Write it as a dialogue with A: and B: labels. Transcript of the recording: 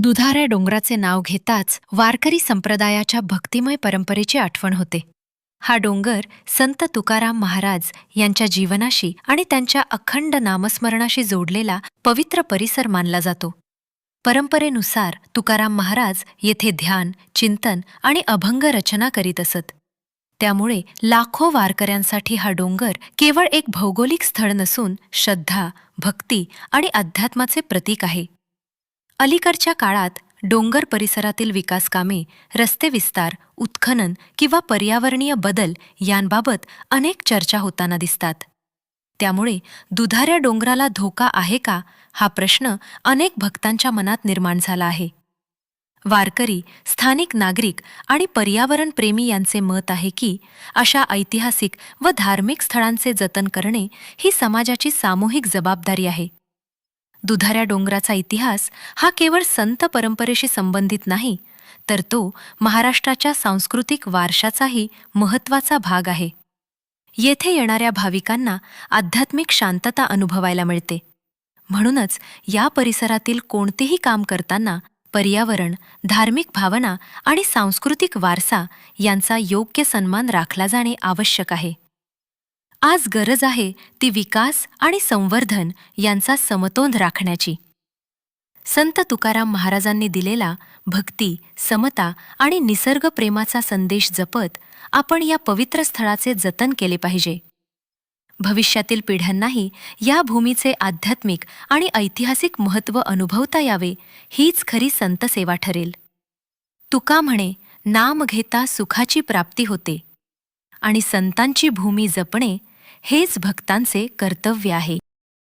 A: दुधाऱ्या डोंगराचे नाव घेताच वारकरी संप्रदायाच्या भक्तिमय परंपरेची आठवण होते. हा डोंगर संत तुकाराम महाराज यांच्या जीवनाशी आणि त्यांच्या अखंड नामस्मरणाशी जोडलेला पवित्र परिसर मानला जातो. परंपरेनुसार तुकाराम महाराज येथे ध्यान, चिंतन आणि अभंग रचना करीत असत. त्यामुळे लाखो वारकऱ्यांसाठी हा डोंगर केवळ एक भौगोलिक स्थळ नसून श्रद्धा, भक्ती आणि अध्यात्माचे प्रतीक आहे. अलीकडच्या काळात डोंगर परिसरातील विकासकामे, रस्ते विस्तार, उत्खनन किंवा पर्यावरणीय बदल यांबाबत अनेक चर्चा होताना दिसतात. त्यामुळे दुधाऱ्या डोंगराला धोका आहे का, हा प्रश्न अनेक भक्तांच्या मनात निर्माण झाला आहे. वारकरी, स्थानिक नागरिक आणि पर्यावरणप्रेमी यांचे मत आहे की अशा ऐतिहासिक व धार्मिक स्थळांचे जतन करणे ही समाजाची सामूहिक जबाबदारी आहे. दुधाऱ्या डोंगराचा इतिहास हा केवळ संत परंपरेशी संबंधित नाही, तर तो महाराष्ट्राच्या सांस्कृतिक वारशाचाही महत्त्वाचा भाग आहे. येथे येणाऱ्या भाविकांना आध्यात्मिक शांतता अनुभवायला मिळते. म्हणूनच या परिसरातील कोणतेही काम करताना पर्यावरण, धार्मिक भावना आणि सांस्कृतिक वारसा यांचा योग्य सन्मान राखला जाणे आवश्यक आहे. आज गरज आहे ती विकास आणि संवर्धन यांचा समतोल राखण्याची. संत तुकाराम महाराजांनी दिलेला भक्ती, समता आणि निसर्गप्रेमाचा संदेश जपत आपण या पवित्र स्थळाचे जतन केले पाहिजे. भविष्यातील पिढ्यांनाही या भूमीचे आध्यात्मिक आणि ऐतिहासिक महत्त्व अनुभवता यावे, हीच खरी संतसेवा ठरेल. तुका म्हणे, नाम घेता सुखाची प्राप्ती होते, आणि संतांची भूमी जपणे हेच भक्तांचे कर्तव्य आहे.